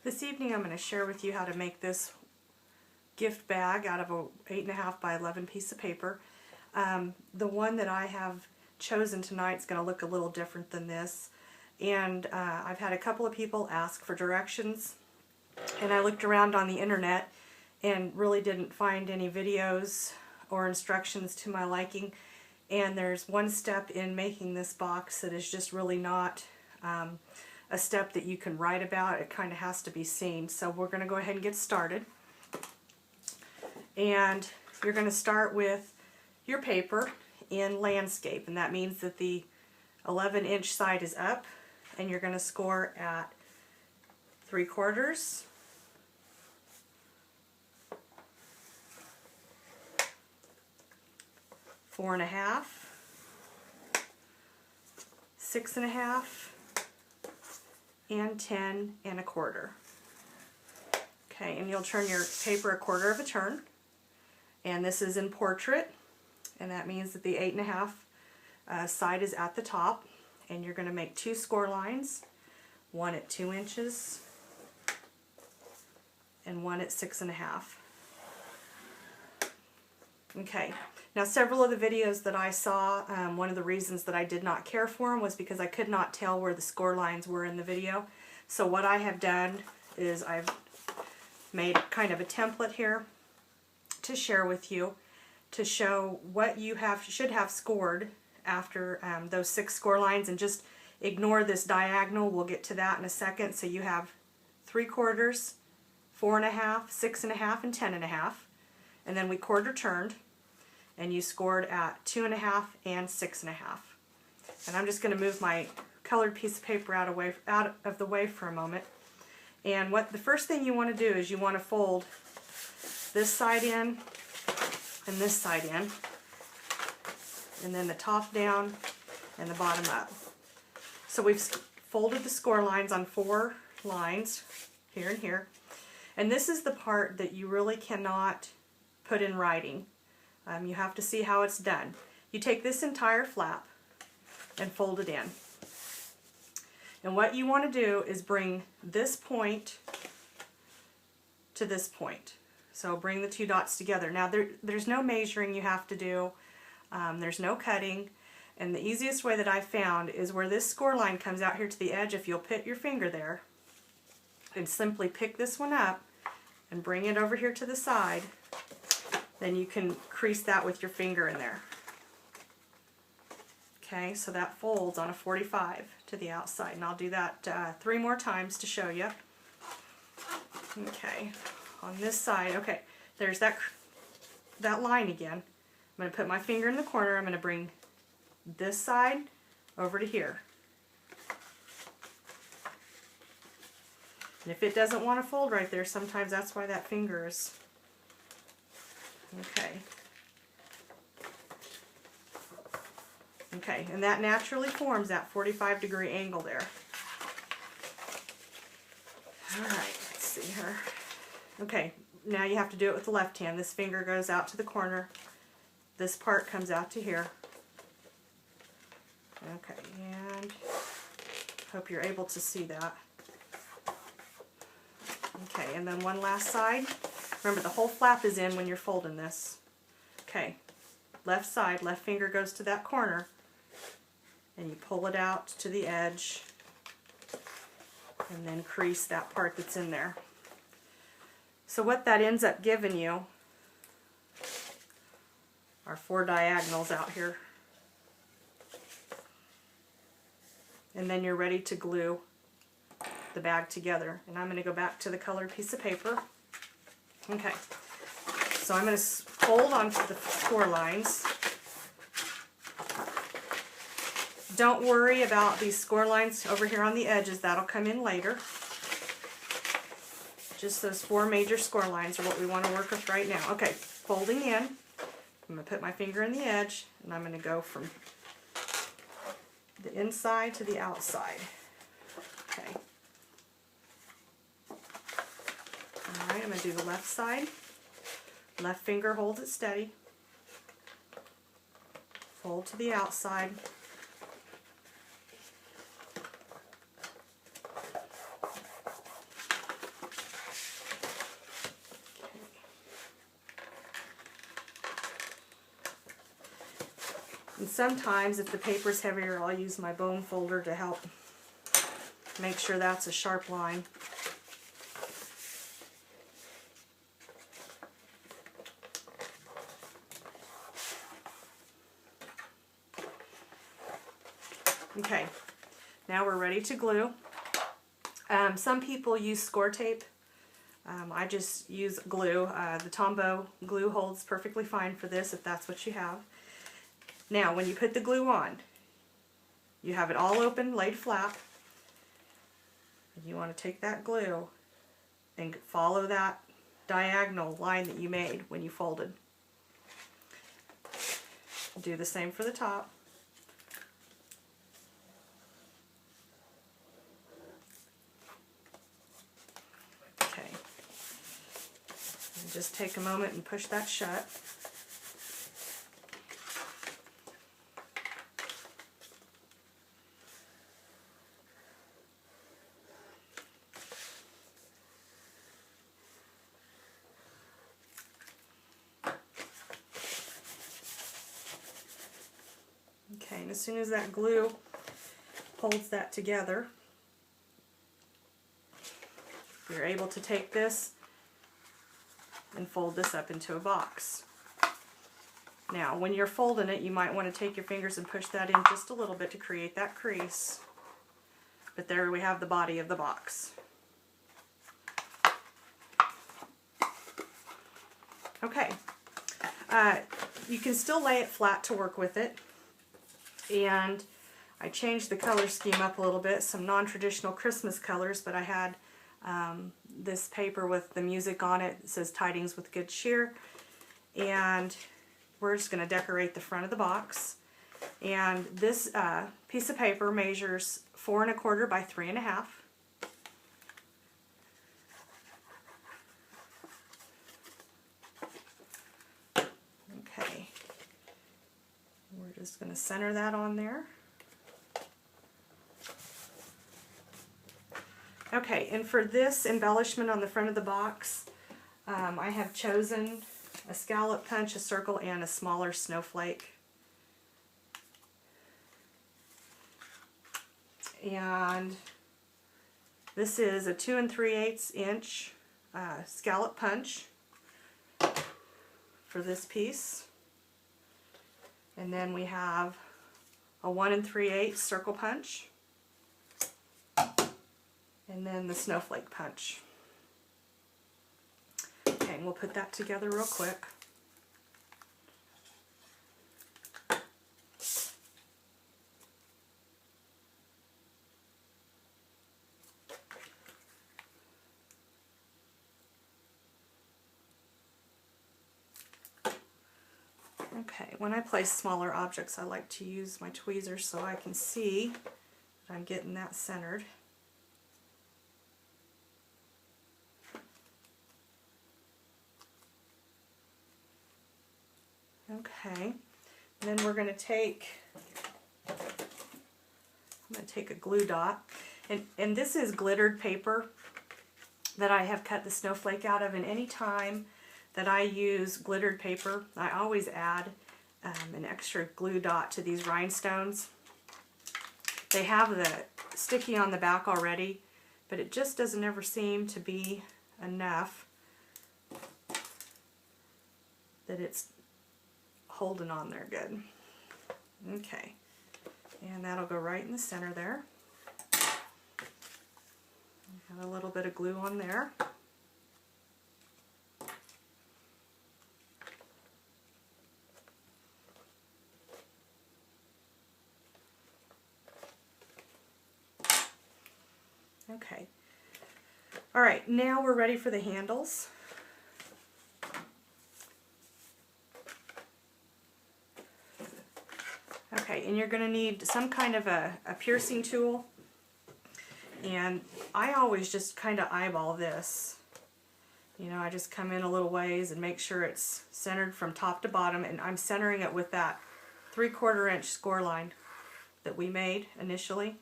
This evening I'm going to share with you how to make this gift bag out of a 8.5 by 11 piece of paper. The one that I have chosen tonight is going to look a little different than this, and I've had a couple of people ask for directions, and I looked around on the internet and really didn't find any videos or instructions to my liking. And there's one step in making this box that is just really not a step that you can write about. It kind of has to be seen. So we're going to go ahead and get started. And you're going to start with your paper in landscape, and that means that the 11-inch side is up, and you're going to score at 3/4, 4.5, 6.5, and 10.25. Okay, and you'll turn your paper 1/4 of a turn, and this is in portrait, and that means that the 8.5 side is at the top, and you're going to make 2 score lines, one at 2 inches and one at 6.5. Okay, now several of the videos that I saw, one of the reasons that I did not care for them was because I could not tell where the score lines were in the video. So what I have done is I've made kind of a template here to share with you to show what you should have scored after those 6 score lines, and just ignore this diagonal. We'll get to that in a second. So you have 3/4, 4.5, 6.5, and 10.5, and then we quarter turned, and you scored at 2.5 and 6.5. And I'm just going to move my colored piece of paper out of the way for a moment. And the first thing you want to do is you want to fold this side in and this side in, and then the top down and the bottom up. So we've folded the score lines on 4 lines, here and here. And this is the part that you really cannot put in writing. You have to see how it's done. You take this entire flap and fold it in. And what you want to do is bring this point to this point. So bring the 2 dots together. Now there's no measuring you have to do. There's no cutting. And the easiest way that I found is where this score line comes out here to the edge. If you'll put your finger there and simply pick this one up and bring it over here to the side, then you can crease that with your finger in there. Okay, so that folds on a 45 to the outside, and I'll do that 3 more times to show you. Okay, on this side, okay, there's that line again. I'm going to put my finger in the corner. I'm going to bring this side over to here. And if it doesn't want to fold right there, sometimes that's why that finger is. Okay. Okay, and that naturally forms that 45-degree angle there. Alright, let's see here. Okay, now you have to do it with the left hand. This finger goes out to the corner. This part comes out to here. Okay, and hope you're able to see that. Okay, and then one last side. Remember, the whole flap is in when you're folding this. Okay, left side, left finger goes to that corner, and you pull it out to the edge, and then crease that part that's in there. So what that ends up giving you are 4 diagonals out here. And then you're ready to glue the bag together. And I'm going to go back to the colored piece of paper. Okay, so I'm going to fold onto the score lines. Don't worry about these score lines over here on the edges. That'll come in later. Just those 4 major score lines are what we want to work with right now. Okay, folding in. I'm going to put my finger in the edge, and I'm going to go from the inside to the outside. Okay. Alright, I'm going to do the left side. Left finger holds it steady. Fold to the outside. And sometimes if the paper's heavier, I'll use my bone folder to help make sure that's a sharp line. Okay, now we're ready to glue. Some people use score tape. I just use glue. The Tombow glue holds perfectly fine for this if that's what you have. Now, when you put the glue on, you have it all open, laid flat, and you want to take that glue and follow that diagonal line that you made when you folded. Do the same for the top. Okay. And just take a moment and push that shut. Okay, and as soon as that glue holds that together, you're able to take this and fold this up into a box. Now, when you're folding it, you might want to take your fingers and push that in just a little bit to create that crease. But there we have the body of the box. Okay, you can still lay it flat to work with it. And I changed the color scheme up a little bit, some non-traditional Christmas colors, but I had this paper with the music on it. It says Tidings with Good Cheer. And we're just going to decorate the front of the box. And this piece of paper measures 4 1/4 by 3 1/2. Okay. We're just going to center that on there. Okay, and for this embellishment on the front of the box, I have chosen a scallop punch, a circle, and a smaller snowflake. And this is a 2 3/8 inch scallop punch for this piece. And then we have a 1 3/8 circle punch. And then the snowflake punch. Okay, and we'll put that together real quick. Okay, when I place smaller objects, I like to use my tweezers so I can see that I'm getting that centered. Okay, and then we're going to take, I'm going to take a glue dot, and this is glittered paper that I have cut the snowflake out of, and any time that I use glittered paper, I always add an extra glue dot to these rhinestones. They have the sticky on the back already, but it just doesn't ever seem to be enough that it's holding on there good. Okay, and that'll go right in the center there. Have a little bit of glue on there. Okay. All right, now we're ready for the handles. Okay, and you're going to need some kind of a piercing tool. And I always just kind of eyeball this. You know, I just come in a little ways and make sure it's centered from top to bottom, and I'm centering it with that 3/4 inch score line that we made initially.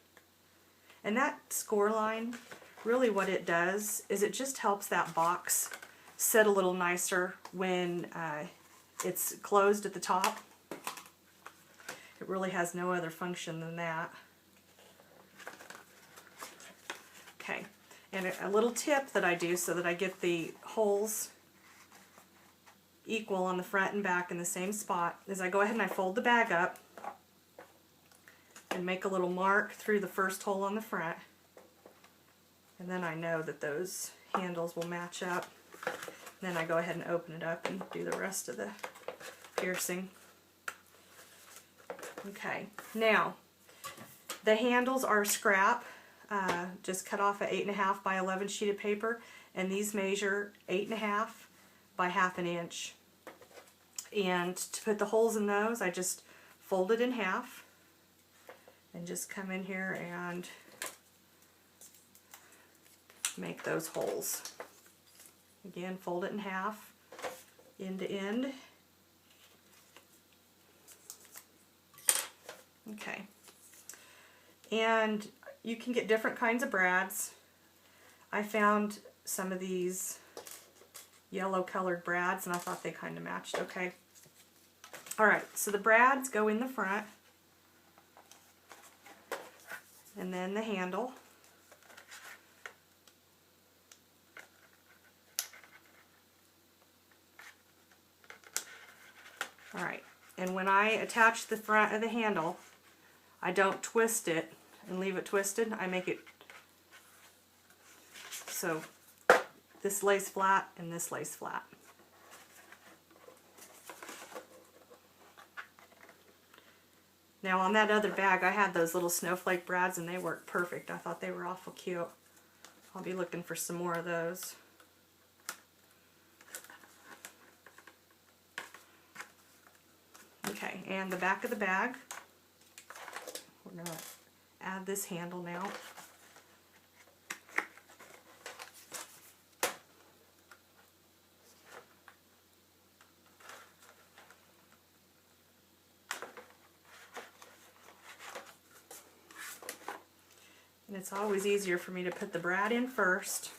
And that score line, really what it does is it just helps that box sit a little nicer when it's closed at the top. It really has no other function than that. Okay, and a little tip that I do so that I get the holes equal on the front and back in the same spot is I go ahead and I fold the bag up and make a little mark through the first hole on the front, and then I know that those handles will match up. Then I go ahead and open it up and do the rest of the piercing. Okay, now the handles are scrap, just cut off an 8.5 by 11 sheet of paper, and these measure 8.5 by 1/2 inch. And to put the holes in those, I just fold it in half and just come in here and make those holes. Again, fold it in half, end to end. Okay. And you can get different kinds of brads. I found some of these yellow colored brads and I thought they kind of matched okay. Alright, so the brads go in the front, and then the handle. Alright, and when I attach the front of the handle, I don't twist it and leave it twisted. I make it so this lays flat and this lays flat. Now on that other bag I had those little snowflake brads and they worked perfect. I thought they were awful cute. I'll be looking for some more of those. Okay, and the back of the bag, we're going to add this handle now. And it's always easier for me to put the brad in first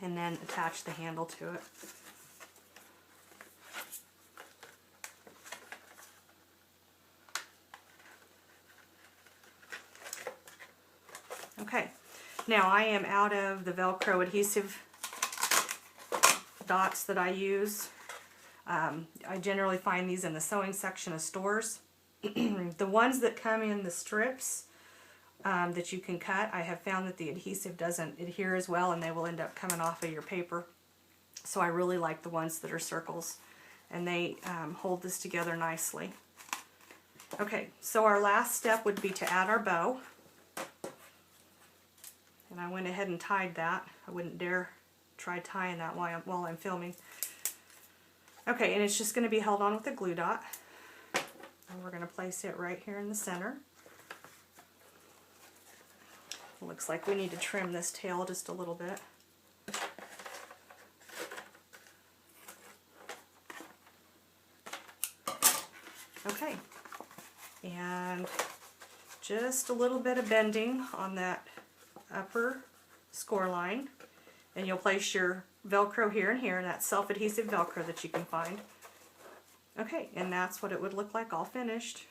and then attach the handle to it. Okay, now I am out of the Velcro adhesive dots that I use. I generally find these in the sewing section of stores. The ones that come in the strips that you can cut, I have found that the adhesive doesn't adhere as well and they will end up coming off of your paper. So I really like the ones that are circles, and they hold this together nicely. Okay, so our last step would be to add our bow. And I went ahead and tied that. I wouldn't dare try tying that while I'm filming. Okay, and it's just going to be held on with a glue dot. And we're going to place it right here in the center. It looks like we need to trim this tail just a little bit. Okay, and just a little bit of bending on that upper score line, and you'll place your Velcro here and here, and that's self-adhesive Velcro that you can find. Okay, and that's what it would look like all finished.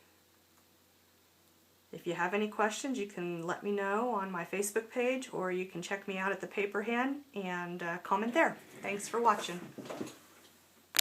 If you have any questions, you can let me know on my Facebook page, or you can check me out at the Paper Hen and comment there. Thanks for watching.